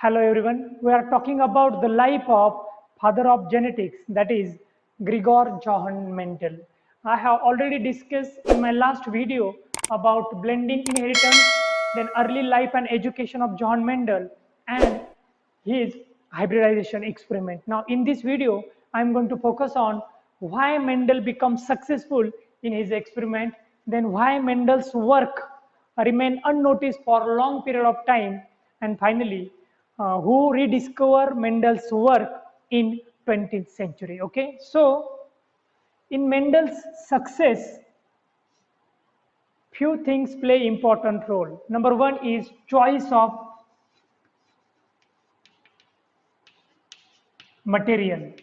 Hello everyone. We are talking about the life of father of genetics, that is Gregor Johann Mendel. I have already discussed in my last video about blending inheritance, then early life and education of Johann Mendel and his hybridization experiment. Now in this video, I am going to focus on why Mendel becomes successful in his experiment, then why Mendel's work remain unnoticed for a long period of time, and finally who rediscover Mendel's work in 20th century. Okay, so in Mendel's success, few things play important role. Number one is choice of material.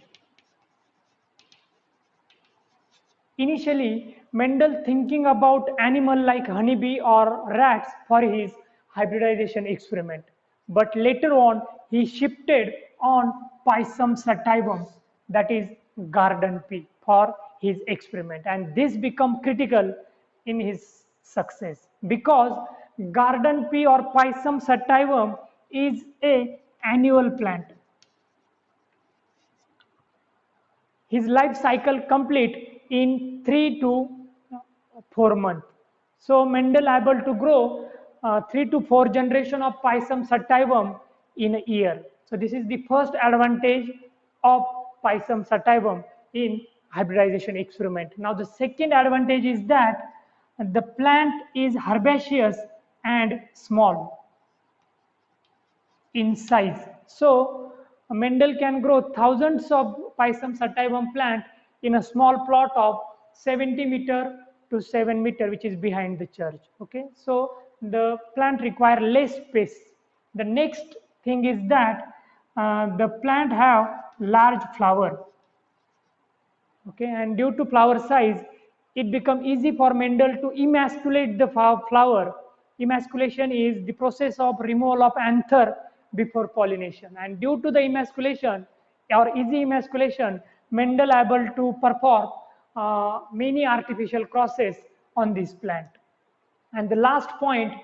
Initially, Mendel thinking about animal like honeybee or rats for his hybridization experiment. But later on, he shifted on Pisum sativum, that is garden pea, for his experiment. And this become critical in his success because garden pea or Pisum sativum is a annual plant. His life cycle complete in 3 to 4 months. So Mendel able to grow 3 to 4 generation of Pisum sativum in a year. So this is the first advantage of Pisum sativum in hybridization experiment. Now the second advantage is that the plant is herbaceous and small in size. So Mendel can grow thousands of Pisum sativum plant in a small plot of 70 meter to 7 meter, which is behind the church. Okay, so the plant require less space. The next thing is that the plant have large flower. Okay, and due to flower size, it become easy for Mendel to emasculate the flower. Emasculation is the process of removal of anther before pollination, and due to the emasculation or easy emasculation, Mendel able to perform many artificial crosses on this plant. And the last point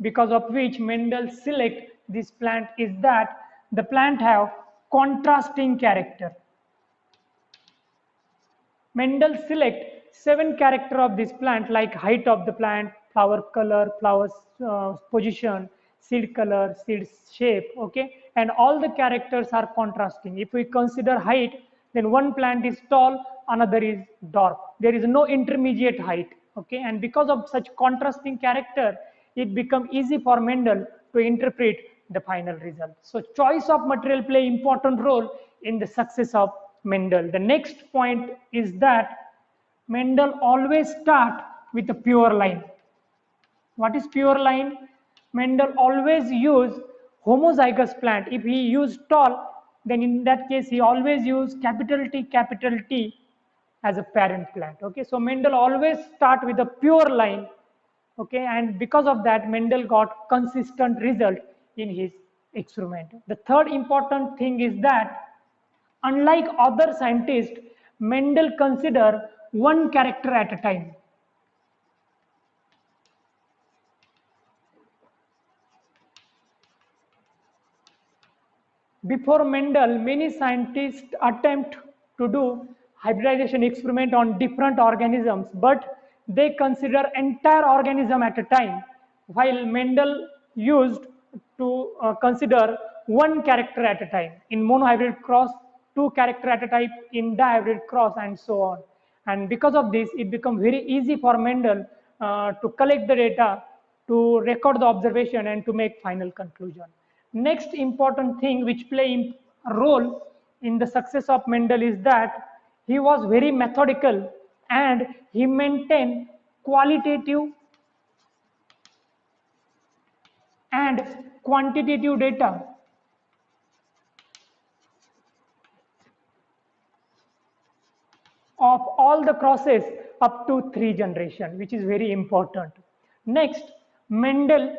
because of which Mendel select this plant is that the plant have contrasting character. Mendel select 7 character of this plant like height of the plant, flower color, flower position, seed color, seed shape, okay, and all the characters are contrasting. If we consider height, then one plant is tall, another is dwarf. There is no intermediate height, okay, and because of such contrasting character, it become easy for Mendel to interpret the final result. So choice of material play important role in the success of Mendel. The next point is that Mendel always start with a pure line. What is pure line? Mendel always use homozygous plant. If he use tall, then in that case he always use capital T as a parent plant. Okay, so Mendel always start with a pure line. Okay, and because of that Mendel got consistent result in his experiment. The third important thing is that unlike other scientists, Mendel consider one character at a time. Before Mendel, many scientists attempt to do hybridization experiment on different organisms, but they consider entire organism at a time, while Mendel used to consider one character at a time. In monohybrid cross, 2 character at a time, in dihybrid cross, and so on. And because of this, it becomes very easy for Mendel to collect the data, to record the observation, and to make final conclusion. Next important thing which play a role in the success of Mendel is that he was very methodical and he maintained qualitative and quantitative data of all the crosses up to 3 generation, which is very important. Next, Mendel,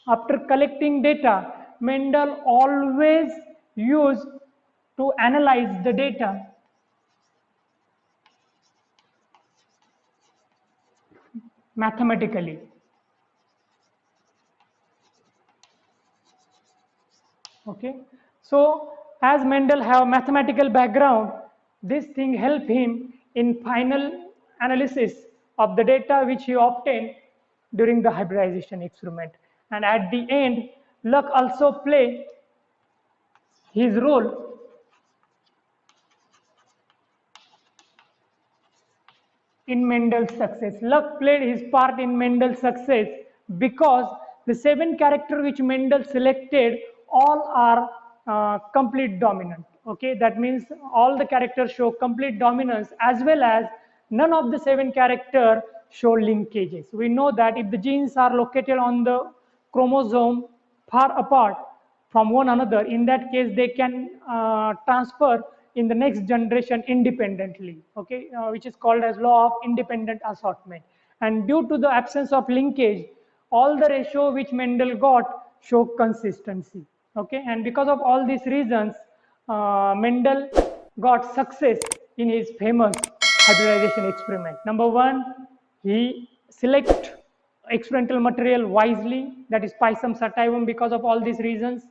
after collecting data, Mendel always used to analyze the data mathematically. Okay, so as Mendel have mathematical background, this thing help him in final analysis of the data which he obtained during the hybridization experiment. And at the end, luck also play his role in Mendel's success. Luck played his part in Mendel's success because the 7 characters which Mendel selected all are complete dominant. Okay, that means all the characters show complete dominance, as well as none of the 7 characters show linkages. We know that if the genes are located on the chromosome far apart from one another, in that case they can transfer in the next generation independently, okay, which is called as law of independent assortment. And due to the absence of linkage, all the ratio which Mendel got show consistency. Okay, and because of all these reasons, Mendel got success in his famous hybridization experiment. Number one, he select experimental material wisely, that is Pisum sativum, because of all these reasons.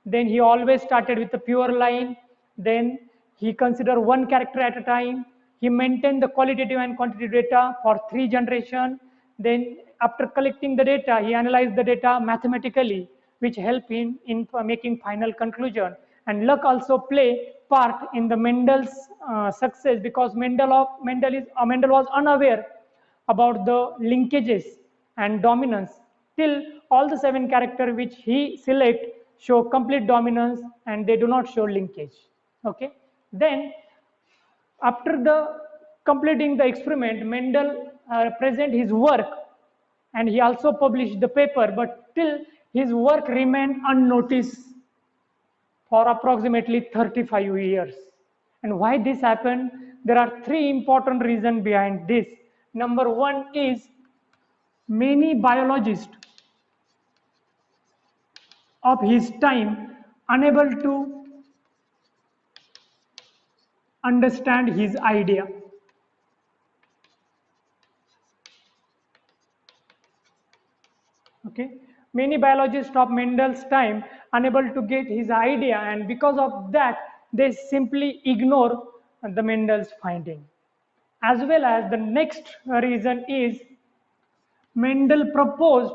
Then he always started with a pure line. Then he considered one character at a time. He maintained the qualitative and quantitative data for 3 generations. Then after collecting the data, he analyzed the data mathematically, which helped him in making final conclusion. And luck also play part in the Mendel's success, because Mendel was unaware about the linkages and dominance till all the 7 characters which he select show complete dominance and they do not show linkage. Okay, then after the completing the experiment, Mendel present his work and he also published the paper, but still his work remained unnoticed for approximately 35 years. And why this happened? There are 3 important reasons behind this. Number one is many biologists of his time unable to understand his idea. Okay, many biologists of Mendel's time unable to get his idea, and because of that they simply ignore the Mendel's finding. As well as the next reason is Mendel proposed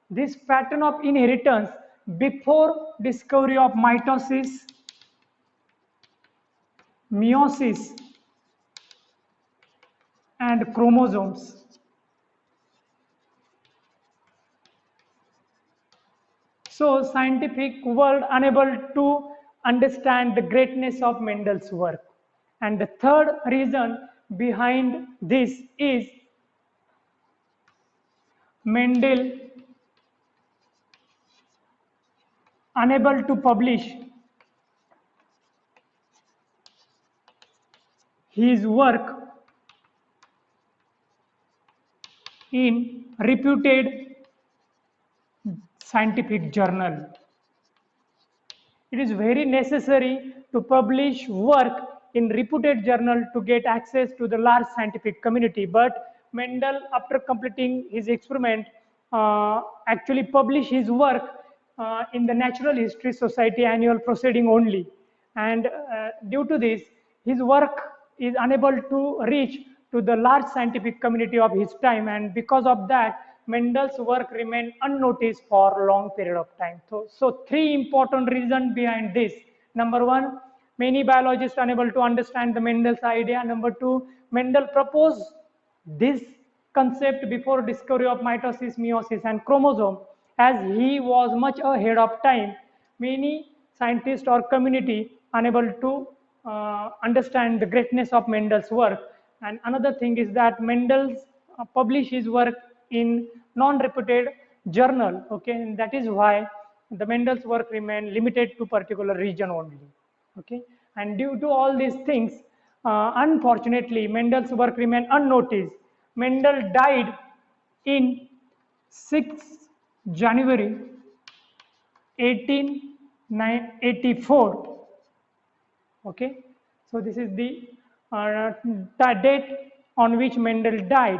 this pattern of inheritance before discovery of mitosis, meiosis and chromosomes. So scientific world unable to understand the greatness of Mendel's work. And the third reason behind this is Mendel unable to publish his work in reputed scientific journal. It is very necessary to publish work in reputed journal to get access to the large scientific community. But Mendel, after completing his experiment, actually published his work in the Natural History Society annual proceeding only. And due to this, his work is unable to reach to the large scientific community of his time, and because of that, Mendel's work remained unnoticed for a long period of time. So 3 important reasons behind this. Number one, many biologists unable to understand the Mendel's idea. Number two, Mendel proposed this concept before discovery of mitosis, meiosis and chromosome. As he was much ahead of time, many scientists or community unable to understand the greatness of Mendel's work. And another thing is that Mendel published his work in non-reputed journal, okay, and that is why the Mendel's work remained limited to particular region only, okay. And due to all these things, unfortunately, Mendel's work remained unnoticed. Mendel died in 6 January 1884. Okay, so this is the date on which Mendel died.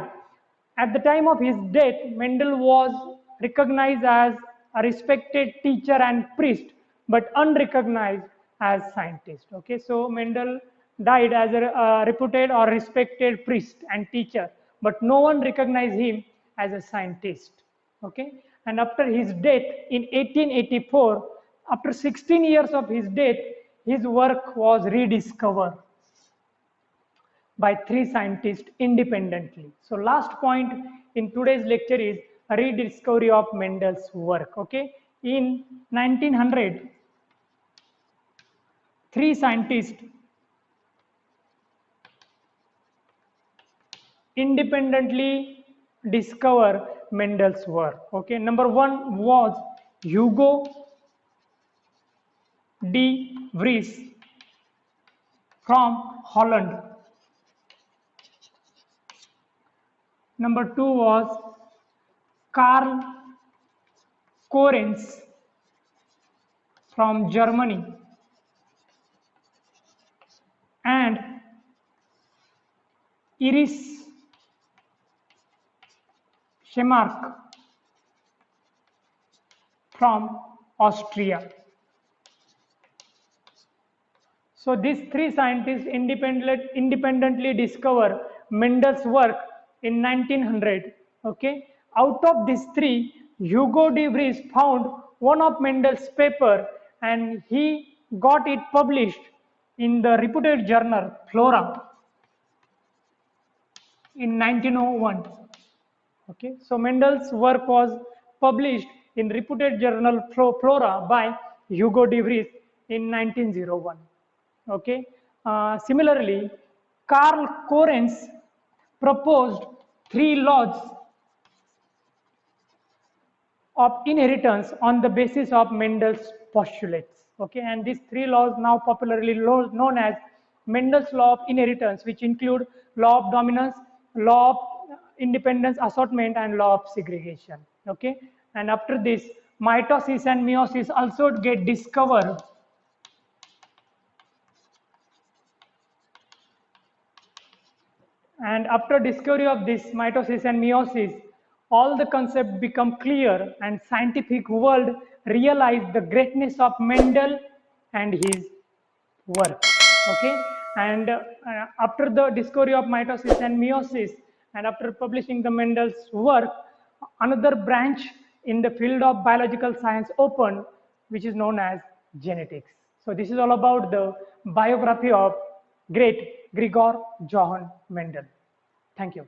At the time of his death, Mendel was recognized as a respected teacher and priest, but unrecognized as scientist. Okay, so Mendel died as a reputed or respected priest and teacher, but no one recognized him as a scientist. Okay, and after his death in 1884, after 16 years of his death, his work was rediscovered by three scientists independently. So last point in today's lecture is a rediscovery of Mendel's work. Okay, in 1900, three scientists independently discover Mendel's work. Okay, number one was Hugo de Vries from Holland. Number two was Karl Korenz from Germany, and Iris Schemark from Austria. So these three scientists independently discover Mendel's work in 1900. Okay, out of these three, Hugo de Vries found one of Mendel's paper and he got it published in the reputed journal Flora in 1901. Okay, so Mendel's work was published in reputed journal Flora by Hugo de Vries in 1901. Okay, similarly, Karl Korenz proposed three laws of inheritance on the basis of Mendel's postulates. Okay, and these three laws now popularly known as Mendel's law of inheritance, which include law of dominance, law of independence assortment, and law of segregation. Okay, and after this, mitosis and meiosis also get discovered. And after discovery of this mitosis and meiosis, all the concepts become clear and scientific world realize the greatness of Mendel and his work. Okay, and after the discovery of mitosis and meiosis, and after publishing the Mendel's work, another branch in the field of biological science opened, which is known as genetics. So this is all about the biography of great Gregor Johann Mendel. Thank you.